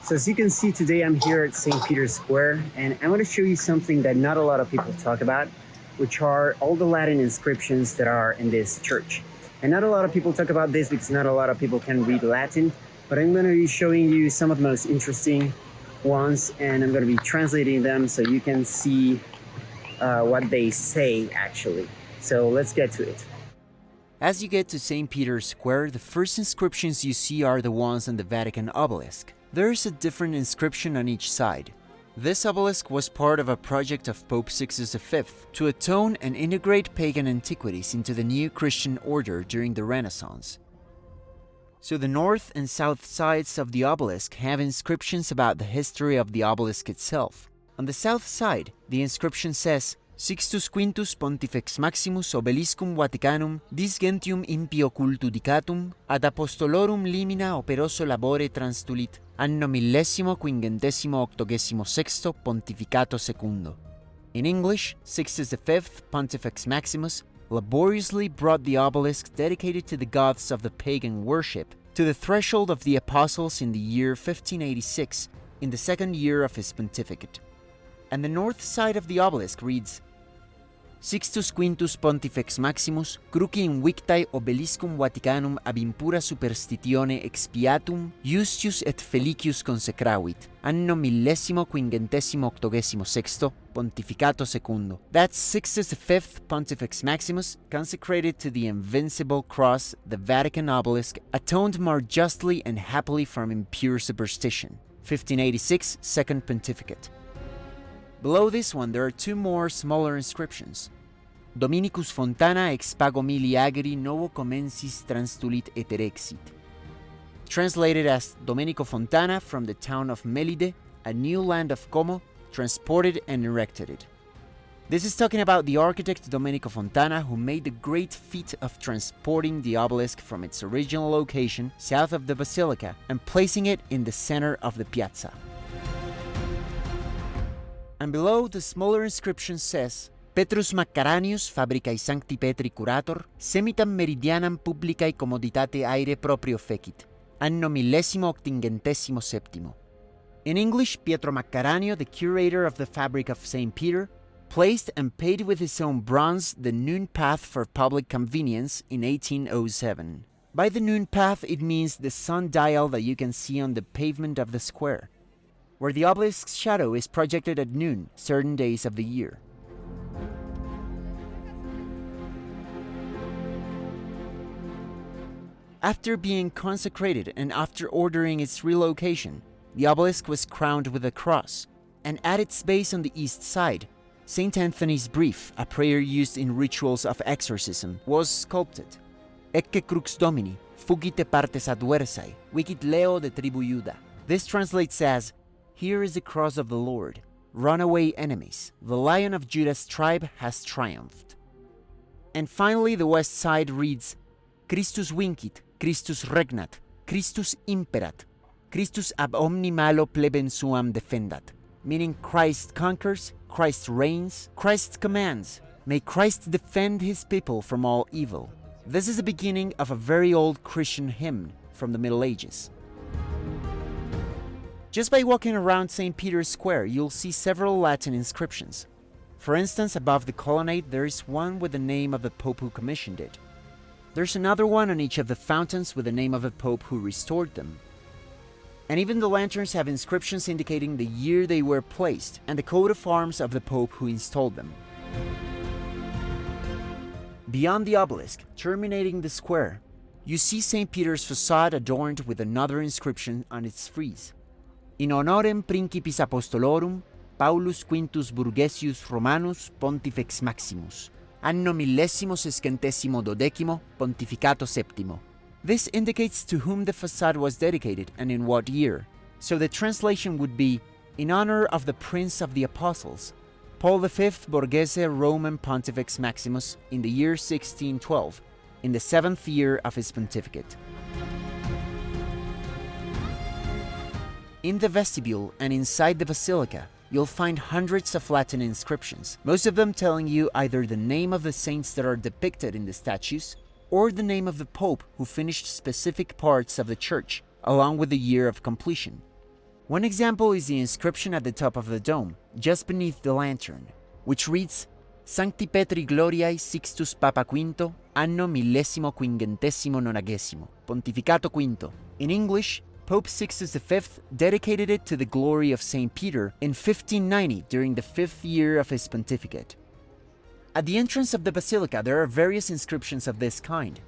So as you can see today, I'm here at St. Peter's Square, and I'm going to show you something that not a lot of people talk about, which are all the Latin inscriptions that are in this church. And not a lot of people talk about this because not a lot of people can read Latin, but I'm going to be showing you some of the most interesting ones, and I'm going to be translating them so you can see what they say actually. So let's get to it. As you get to St. Peter's Square, the first inscriptions you see are the ones on the Vatican obelisk. There is a different inscription on each side. This obelisk was part of a project of Pope Sixtus V to atone and integrate pagan antiquities into the new Christian order during the Renaissance. So the north and south sides of the obelisk have inscriptions about the history of the obelisk itself. On the south side, the inscription says, Sixtus Quintus Pontifex Maximus Obeliscum Vaticanum disgentium impio cultu dicatum ad apostolorum limina operoso labore transtulit anno millesimo quingentesimo octogesimo sexto pontificato secundo. In English, Sixtus V, Pontifex Maximus, laboriously brought the obelisk dedicated to the gods of the pagan worship to the threshold of the apostles in the year 1586, in the second year of his pontificate. And the north side of the obelisk reads, Sixtus Quintus Pontifex Maximus, cruci invictae obeliscum Vaticanum ab impura superstitione expiatum, Justius et Felicius consecravit, anno millesimo quingentesimo octogesimo sexto, pontificato secundo. That's Sixtus V, Pontifex Maximus, consecrated to the invincible cross, the Vatican obelisk, atoned more justly and happily from impure superstition. 1586, Second Pontificate. Below this one, there are two more smaller inscriptions. Dominicus Fontana ex pago mili agri novo comensis transtulit et erexit. Translated as Domenico Fontana from the town of Melide, a new land of Como, transported and erected it. This is talking about the architect Domenico Fontana, who made the great feat of transporting the obelisk from its original location south of the basilica and placing it in the center of the piazza. And below, the smaller inscription says, Petrus Maccaranius fabricae Sancti Petri curator, semitam meridianam publicae commoditate aere proprio fecit, anno millesimo octingentesimo septimo. In English, Pietro Maccaranio, the curator of the fabric of St. Peter, placed and paid with his own bronze the noon path for public convenience in 1807. By the noon path, it means the sundial that you can see on the pavement of the square, where the obelisk's shadow is projected at noon, certain days of the year. After being consecrated and after ordering its relocation, the obelisk was crowned with a cross, and at its base on the east side, St. Anthony's brief, a prayer used in rituals of exorcism, was sculpted. Ecce crux Domini, fugite partes adversae, vicit Leo de tribu Iuda. This translates as, Here is the cross of the Lord. Run away, enemies. The Lion of Judah's tribe has triumphed. And finally, the west side reads, Christus vincit, Christus regnat, Christus imperat, Christus ab omni malo plebem suam defendat. Meaning Christ conquers, Christ reigns, Christ commands. May Christ defend his people from all evil. This is the beginning of a very old Christian hymn from the Middle Ages. Just by walking around St. Peter's Square, you'll see several Latin inscriptions. For instance, above the colonnade, there is one with the name of the Pope who commissioned it. There's another one on each of the fountains with the name of the Pope who restored them. And even the lanterns have inscriptions indicating the year they were placed and the coat of arms of the Pope who installed them. Beyond the obelisk, terminating the square, you see St. Peter's facade adorned with another inscription on its frieze. In honorem principis apostolorum, Paulus Quintus Burgesius Romanus Pontifex Maximus, anno millesimo sesquentesimo dodecimo, pontificato septimo. This indicates to whom the facade was dedicated and in what year. So the translation would be, in honor of the Prince of the Apostles, Paul V Borghese Roman Pontifex Maximus, in the year 1612, in the 7th year of his pontificate. In the vestibule and inside the basilica, you'll find hundreds of Latin inscriptions, most of them telling you either the name of the saints that are depicted in the statues or the name of the Pope who finished specific parts of the church, along with the year of completion. One example is the inscription at the top of the dome, just beneath the lantern, which reads, Sancti Petri Gloriae Sixtus Papa Quinto, anno millesimo quingentesimo nonagesimo, Pontificato Quinto. In English, Pope Sixtus V dedicated it to the glory of St. Peter in 1590 during the 5th year of his pontificate. At the entrance of the basilica, there are various inscriptions of this kind.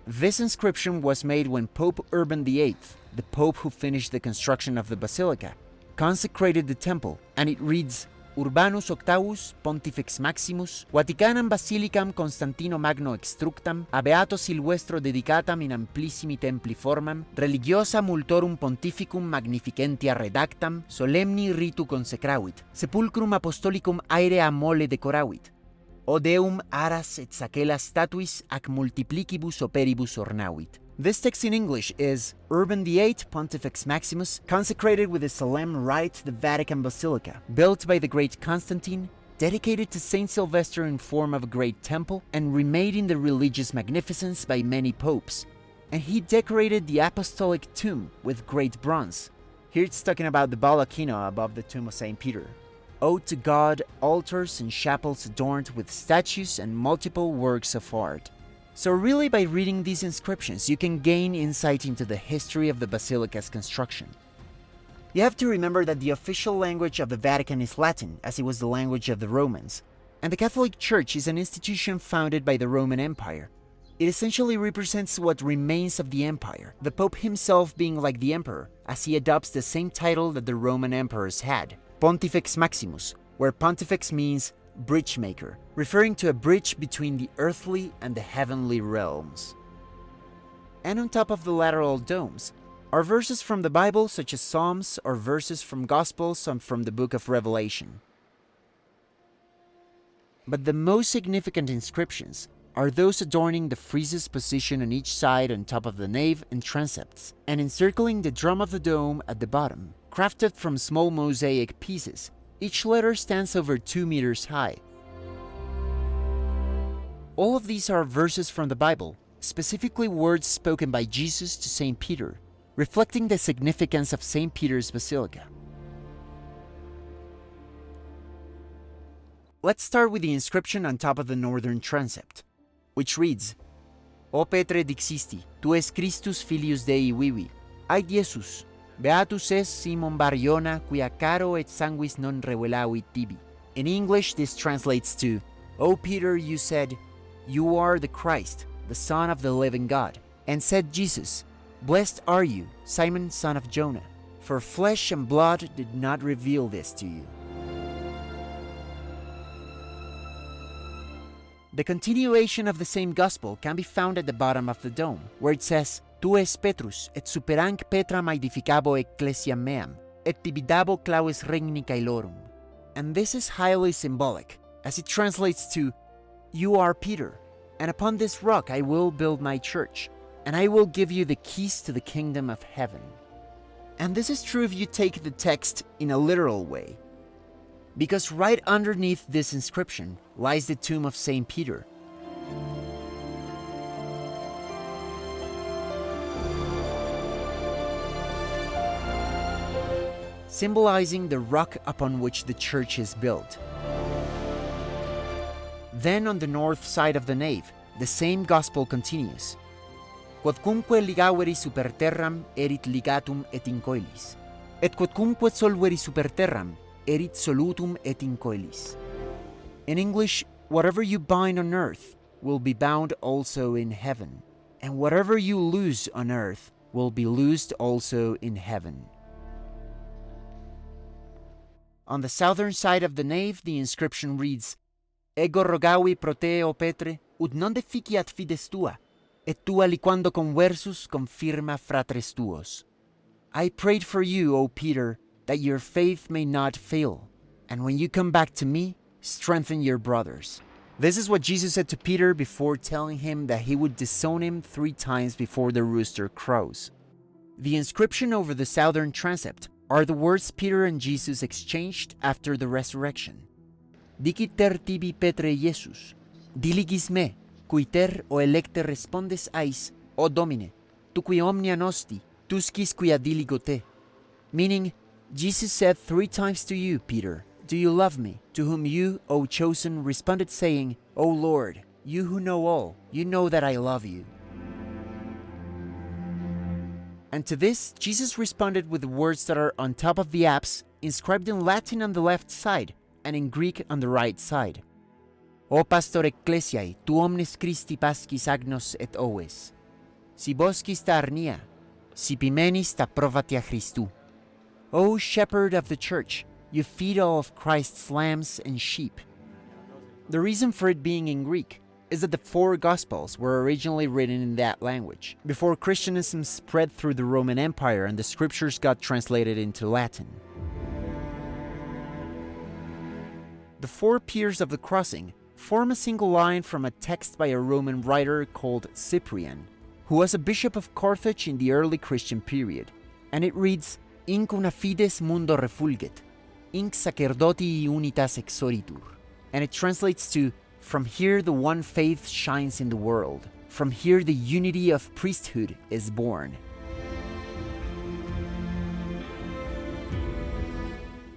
This inscription was made when Pope Urban VIII, the pope who finished the construction of the basilica, consecrated the temple, and it reads, Urbanus Octavus Pontifex Maximus Vaticanam Basilicam Constantino Magno extructam abeato silvestro dedicatam in amplissimi templi formam religiosa multorum pontificum magnificentia redactam solemni ritu consecravit sepulcrum apostolicum aerea mole decoravit O Deum aras et sacelas statuis ac multiplicibus operibus ornavit. This text in English is Urban VIII Pontifex Maximus consecrated with a solemn rite the Vatican Basilica, built by the great Constantine, dedicated to Saint Sylvester in form of a great temple, and remade in the religious magnificence by many popes. And he decorated the apostolic tomb with great bronze. Here it's talking about the baldacchino above the tomb of Saint Peter. Ode to God, altars and chapels adorned with statues and multiple works of art. So really, by reading these inscriptions, you can gain insight into the history of the basilica's construction. You have to remember that the official language of the Vatican is Latin, as it was the language of the Romans, and the Catholic Church is an institution founded by the Roman Empire. It essentially represents what remains of the empire, the Pope himself being like the emperor, as he adopts the same title that the Roman emperors had, Pontifex Maximus, where Pontifex means bridge maker, referring to a bridge between the earthly and the heavenly realms. And on top of the lateral domes are verses from the Bible such as Psalms or verses from Gospels and from the book of Revelation. But the most significant inscriptions are those adorning the friezes positioned on each side on top of the nave and transepts, and encircling the drum of the dome at the bottom, crafted from small mosaic pieces. Each letter stands over 2 meters high. All of these are verses from the Bible, specifically words spoken by Jesus to St. Peter, reflecting the significance of St. Peter's Basilica. Let's start with the inscription on top of the northern transept, which reads, O Petre dixisti, tu es Christus filius Dei vivi, ad Jesus, beatus es Simon Bar-Iona, quia caro et sanguis non revelavit tibi. In English, this translates to, O Peter, you said, you are the Christ, the Son of the living God. And said Jesus, Blessed are you, Simon, son of Jonah, for flesh and blood did not reveal this to you. The continuation of the same gospel can be found at the bottom of the dome, where it says, Tu es Petrus, et superanc Petram aedificabo ecclesiam meam, et tibidabo claves regni caelorum. And this is highly symbolic, as it translates to, You are Peter, and upon this rock I will build my church, and I will give you the keys to the kingdom of heaven. And this is true if you take the text in a literal way, because right underneath this inscription lies the tomb of Saint Peter. Symbolizing the rock upon which the church is built. Then on the north side of the nave, the same gospel continues. Quodcumque ligaveri super terram erit ligatum et in coelis, et quodcumque solveri super terram erit solutum et in coelis. In English, whatever you bind on earth will be bound also in heaven, and whatever you loose on earth will be loosed also in heaven. On the southern side of the nave, the inscription reads, Ego rogavi pro te, O Petre, ut non deficiat fides tua, et tua liquando conversus confirma fratres tuos. I prayed for you, O Peter, that your faith may not fail, and when you come back to me, strengthen your brothers. This is what Jesus said to Peter before telling him that he would disown him 3 times before the rooster crows. The inscription over the southern transept are the words Peter and Jesus exchanged after the resurrection. Diciter tibi Petre Jesus, diligis me, cuiter o electe respondes ais, O Domine, tu qui omnia nosti, tuscis quia diligo te. meaning, Jesus said 3 times to you, Peter, "Do you love me?" To whom you, O chosen, responded saying, "O Lord, you who know all, you know that I love you." And to this, Jesus responded with the words that are on top of the apse, inscribed in Latin on the left side, and in Greek on the right side. O pastor ecclesiae, tu omnes Christi pascis agnos et oves. Si boscis ta arnia, si pimenis ta provatia Christu. O shepherd of the church, you feed all of Christ's lambs and sheep. The reason for it being in Greek is that the 4 Gospels were originally written in that language, before Christianism spread through the Roman Empire and the scriptures got translated into Latin. The 4 piers of the crossing form a single line from a text by a Roman writer called Cyprian, who was a bishop of Carthage in the early Christian period, and it reads, "Inc una fides mundo refulget, inc sacerdoti unitas exoritur," and it translates to, "From here the one faith shines in the world, from here the unity of priesthood is born."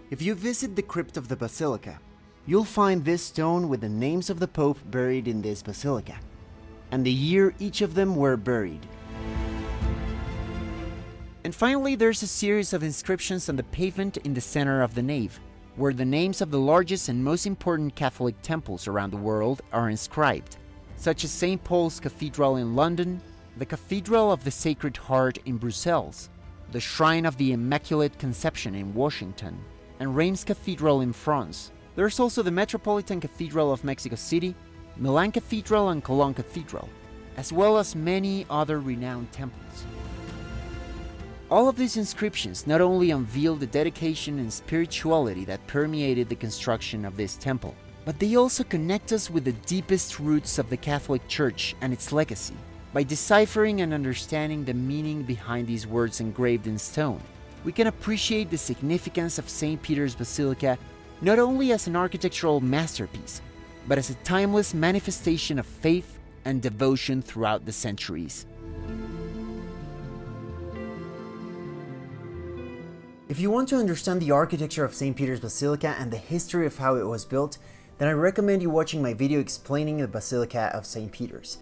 If you visit the crypt of the basilica, you'll find this stone with the names of the Pope buried in this basilica, and the year each of them were buried. And finally, there's a series of inscriptions on the pavement in the center of the nave, where the names of the largest and most important Catholic temples around the world are inscribed, such as St. Paul's Cathedral in London, the Cathedral of the Sacred Heart in Brussels, the Shrine of the Immaculate Conception in Washington, and Reims Cathedral in France. There's also the Metropolitan Cathedral of Mexico City, Milan Cathedral and Cologne Cathedral, as well as many other renowned temples. All of these inscriptions not only unveil the dedication and spirituality that permeated the construction of this temple, but they also connect us with the deepest roots of the Catholic Church and its legacy. By deciphering and understanding the meaning behind these words engraved in stone, we can appreciate the significance of St. Peter's Basilica not only as an architectural masterpiece, but as a timeless manifestation of faith and devotion throughout the centuries. If you want to understand the architecture of St. Peter's Basilica and the history of how it was built, then I recommend you watching my video explaining the Basilica of St. Peter's.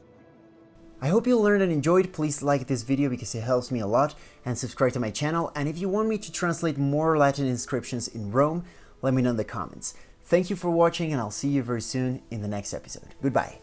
I hope you learned and enjoyed. Please like this video because it helps me a lot, and subscribe to my channel. And if you want me to translate more Latin inscriptions in Rome, let me know in the comments. Thank you for watching, and I'll see you very soon in the next episode. Goodbye.